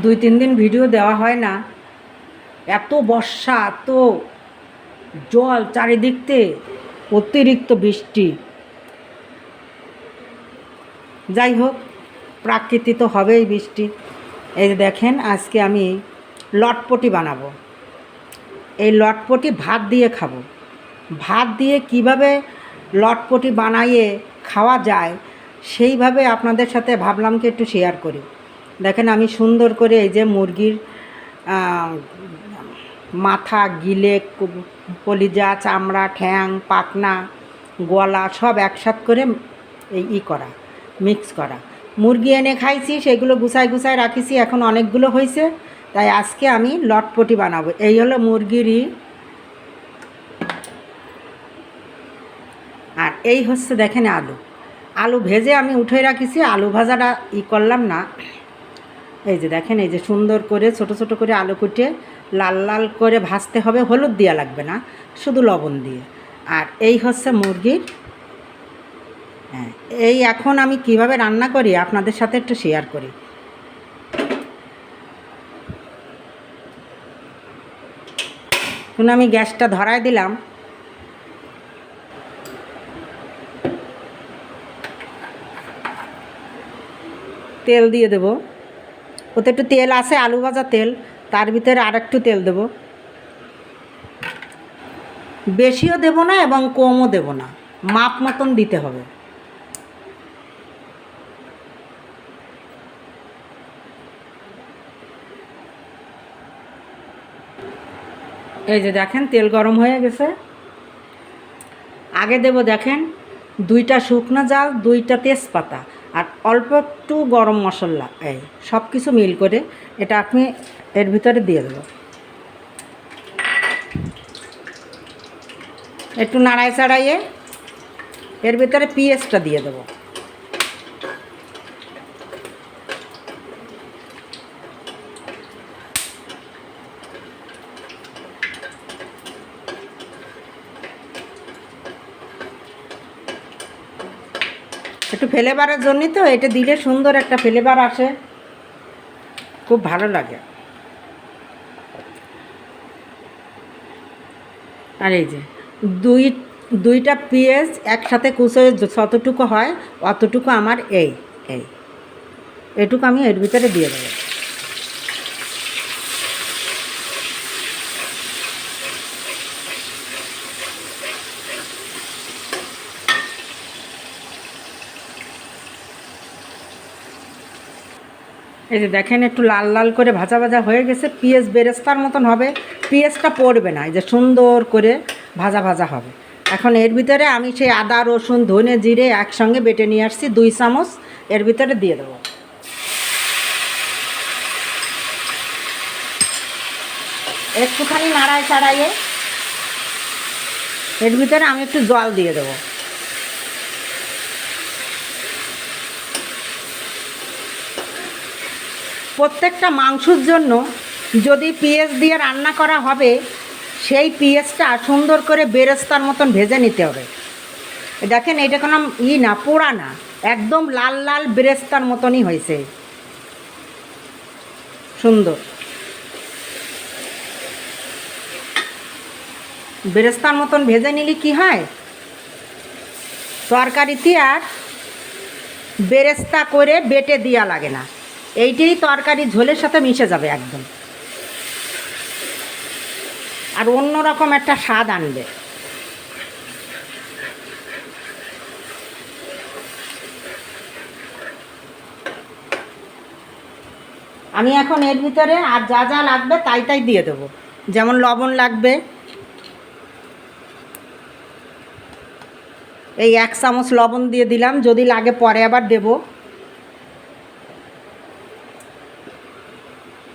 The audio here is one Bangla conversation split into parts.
2-3 দিন ভিডিও দেওয়া হয় না। এত বর্ষা, এত জল চারিদিকতে, অতিরিক্ত বৃষ্টি। যাই হোক, প্রাকৃতি তো হবেই বৃষ্টি। এই যে দেখেন, আজকে আমি লটপটি বানাবো। এই লটপটি ভাত দিয়ে খাবো। ভাত দিয়ে কিভাবে লটপটি বানাইয়ে খাওয়া যায় সেইভাবে আপনাদের সাথে ভাবলাম কি একটু শেয়ার করি। দেখেন, আমি সুন্দর করে এই যে মুরগির মাথা, গিলে, কলিজা, চামড়া, ঠ্যাং, পাখনা, গলা সব একসাথে করে করা, মিক্স করা। মুরগি এনে খাইছি, সেগুলো গুছায় গুছায় রাখিছি, এখন অনেকগুলো হয়েছে, তাই আজকে আমি লটপটি বানাবো। এই হলো মুরগিরই, আর এই হচ্ছে দেখেন আলু। আলু ভেজে আমি উঠে রাখিছি, আলু ভাজাটা করলাম না। এই যে দেখেন, এই যে সুন্দর করে ছোট ছোট করে আলু কুটে লাল লাল করে ভাজতে হবে, হলুদ দেওয়া লাগবে না, শুধু লবণ দিয়ে। আর এই হচ্ছে মুরগির। হ্যাঁ, এই এখন আমি কিভাবে রান্না করি আপনাদের সাথে একটু শেয়ার করি। এখন আমি গ্যাসটা ধরায় দিলাম। তেল দিয়ে দেব। ওতে একটু তেল আছে, আলু ভাজা তেল, তার ভিতরে আর একটু তেল দেব। বেশিও দেব না এবং কমও দেব না, মাপ মতন দিতে হবে। এই যে দেখেন, তেল গরম হয়ে গেছে। আগে দেব দেখেন 2টা শুকনো জাল, 2টা তেজপাতা, আর অল্প একটু গরম মশলা। এই সব কিছু মিল করে এটা আপনি এর ভিতরে দিয়ে দেবো। একটু নাড়ায় চাড়াইয়ে এর ভিতরে পেঁয়াজটা দিয়ে দেবো। একটু ফ্লেভারের জন্যই তো, এটা দিলে সুন্দর একটা ফ্লেভার আসে, খুব ভালো লাগে। আর এই যে দুইটা পেঁয়াজ একসাথে কুচে যতটুকু হয় অতটুকু আমার এইটুকু আমি এর ভিতরে দিয়ে দেবো। এই যে দেখেন, একটু লাল লাল করে ভাজা ভাজা হয়ে গেছে, পেঁয়াজ বেরেস্তার মতন হবে, পেঁয়াজটা পড়বে না, এই যে সুন্দর করে ভাজা ভাজা হবে। এখন এর ভিতরে আমি সেই আদা, রসুন, ধনে, জিরে একসঙ্গে বেটে নিয়ে আসছি 2 চামচ, এর ভিতরে দিয়ে দেবো। একটুখানি নাড়ায় চাড়াইয়ে এর ভিতরে আমি একটু জল দিয়ে দেবো। প্রত্যেকটা মাংসর জন্য যদি পেঁয়াজ দিয়ে রান্না করা হবে, সেই পেঁয়াজটা সুন্দর করে বেরেস্তার মতন ভেজে নিতে হবে। দেখেন, এটা কোনো না, পোড়া না, একদম লাল লাল বেরেস্তার মতনই হয়েছে, সুন্দর বেরেস্তার মতন ভেজে নিলে কি হয়, তরকারিতে আর বেরেস্তা করে বেটে দেওয়া লাগে না, এইটাই তরকারি ঝোলের সাথে মিশে যাবে একদম, আর অন্যরকম একটা স্বাদ আনবে। আমি এখন এর ভিতরে আর যা যা লাগবে তাই তাই দিয়ে দেবো। যেমন লবণ লাগবে, এই 1 চামচ লবণ দিয়ে দিলাম, যদি লাগে পরে আবার দেব।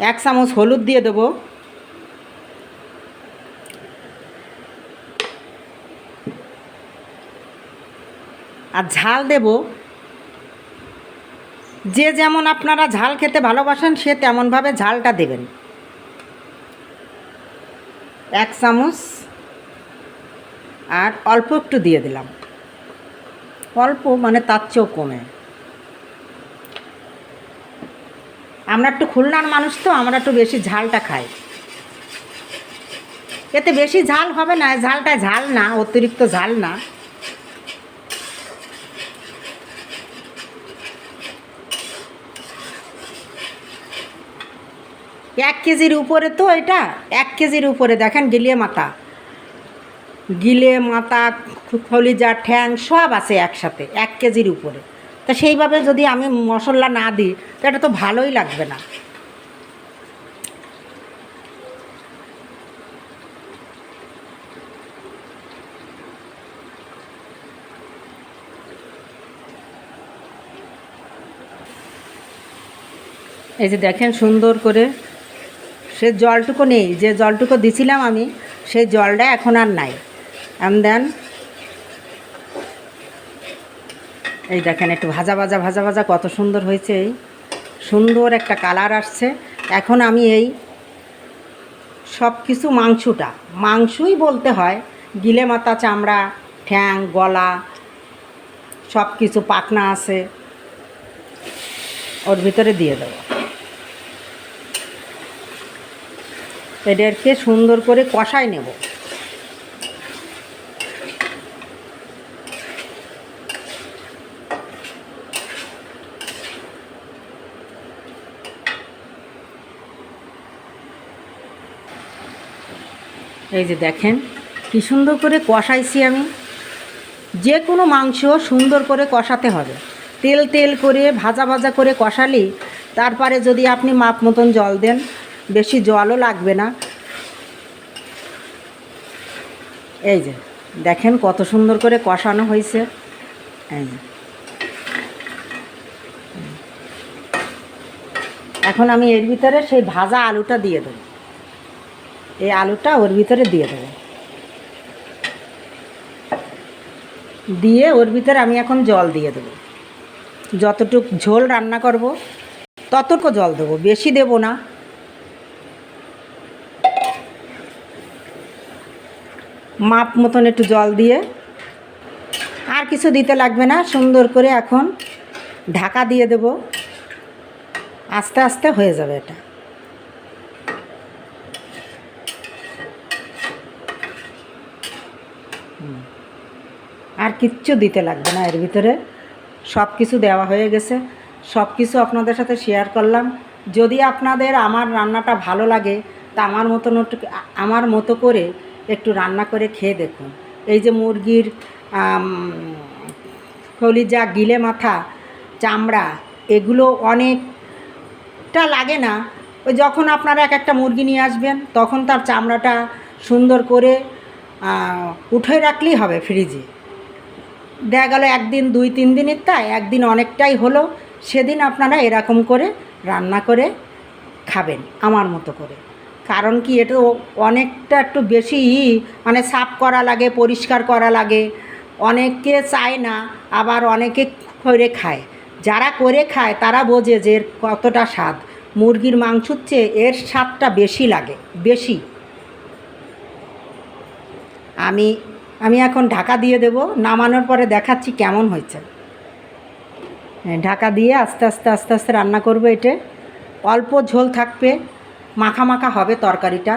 1 চামচ হলুদ দিয়ে দেবো। আর ঝাল দেব, যে যেমন আপনারা ঝাল খেতে ভালোবাসেন সে তেমনভাবে ঝালটা দেবেন। 1 চামচ, আর অল্প একটু দিয়ে দিলাম, অল্প মানে তার চেয়েও কমে। আমরা একটু খুলনার মানুষ তো, আমরা একটু বেশি ঝালটা খাই। এতে বেশি ঝাল হবে না, ঝালটা ঝাল না, অতিরিক্ত ঝাল না। এক কেজির উপরে তো এটা, 1 কেজির উপরে দেখেন গিলে মাথা কলিজা ঠ্যাং সব আছে একসাথে 1 কেজির উপরে। তা সেইভাবে যদি আমি মশলা না দিই তো এটা তো ভালোই লাগবে না। এই যে দেখেন সুন্দর করে, সে জলটুকু নেই, যে জলটুকু দিছিলাম আমি সেই জলটা এখন আর নাই। দেন এই দেখেন একটু ভাজা ভাজা কত সুন্দর হয়েছে, এই সুন্দর একটা কালার আসছে। এখন আমি এই সব কিছু মাংসই বলতে হয়, গিলে মাথা, চামড়া, ঠ্যাং, গলা সব কিছু পাখনা আছে, ওর ভিতরে দিয়ে দেবো। এদেরকে সুন্দর করে কষাই নেব। এই যে দেখেন কি সুন্দর করে কষাইছি আমি। যে কোনো মাংস সুন্দর করে কষাতে হবে, তেল করে ভাজা করে কষালি। তারপরে যদি আপনি মাপ মতন জল দেন, বেশি জলও লাগবে না। এই যে দেখেন কত সুন্দর করে কষানো হয়েছে। এই যে এখন আমি এর ভিতরে সেই ভাজা আলুটা দিয়ে দেবো। এই আলুটা ওর ভিতরে দিয়ে দেবো, দিয়ে ওর ভিতরে আমি এখন জল দিয়ে দেবো। যতটুক ঝোল রান্না করব ততটুকু জল দেবো, বেশি দেব না। মাপ মতন একটু জল দিয়ে, আর কিছু দিতে লাগবে না। সুন্দর করে এখন ঢাকা দিয়ে দেব, আস্তে আস্তে হয়ে যাবে এটা। আর কিচ্ছু দিতে লাগবে না, এর ভিতরে সব কিছু দেওয়া হয়ে গেছে। সব কিছু আপনাদের সাথে শেয়ার করলাম। যদি আপনাদের আমার রান্নাটা ভালো লাগে তা আমার মতো করে একটু রান্না করে খেয়ে দেখুন। এই যে মুরগির কলিজা, গিলে মাথা, চামড়া, এগুলো অনেকটা লাগে না। ওই যখন আপনারা একটা মুরগি নিয়ে আসবেন তখন তার চামড়াটা সুন্দর করে উঠে রাখলেই হবে ফ্রিজে। দেখা গেল একদিন 2-3 দিনের, তাই একদিন অনেকটাই হলো, সেদিন আপনারা এরকম করে রান্না করে খাবেন আমার মতো করে। কারণ কি, এটা অনেকটা একটু বেশি মানে সাফ করা লাগে, পরিষ্কার করা লাগে। অনেকে চায় না, আবার অনেকে করে খায়। যারা করে খায় তারা বোঝে যে এর কতটা স্বাদ। মুরগির মাংসর চেয়ে এর স্বাদটা বেশি লাগে, বেশি। আমি এখন ঢাকা দিয়ে দেব, নামানোর পরে দেখাচ্ছি কেমন হয়েছে। ঢাকা দিয়ে আস্তে আস্তে রান্না করব। এটা অল্প ঝোল থাকবে, মাখা হবে তরকারিটা।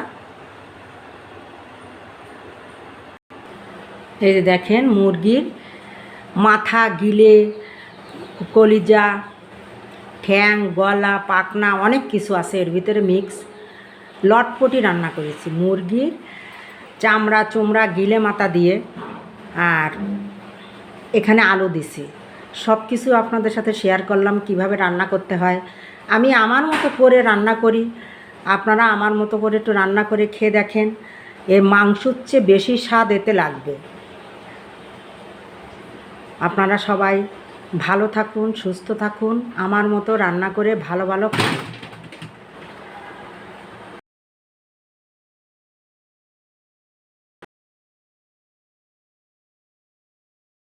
এই যে দেখেন মুরগির মাথা, গিলে, কলিজা, ঠ্যাং, গলা, পাখনা অনেক কিছু আছে এর ভিতরে মিক্স। লটপটি রান্না করেছি মুরগির চামড়া, চোমড়া, গিলে মাথা দিয়ে, আর এখানে আলু দিছি। সব কিছু আপনাদের সাথে শেয়ার করলাম কিভাবে রান্না করতে হয়। আমি আমার মতো করে রান্না করি, আপনারা আমার মতো করে একটু রান্না করে খেয়ে দেখেন। এর মাংসর চেয়ে বেশি স্বাদ এতে লাগবে। আপনারা সবাই ভালো থাকুন, সুস্থ থাকুন, আমার মতো রান্না করে ভালো খান।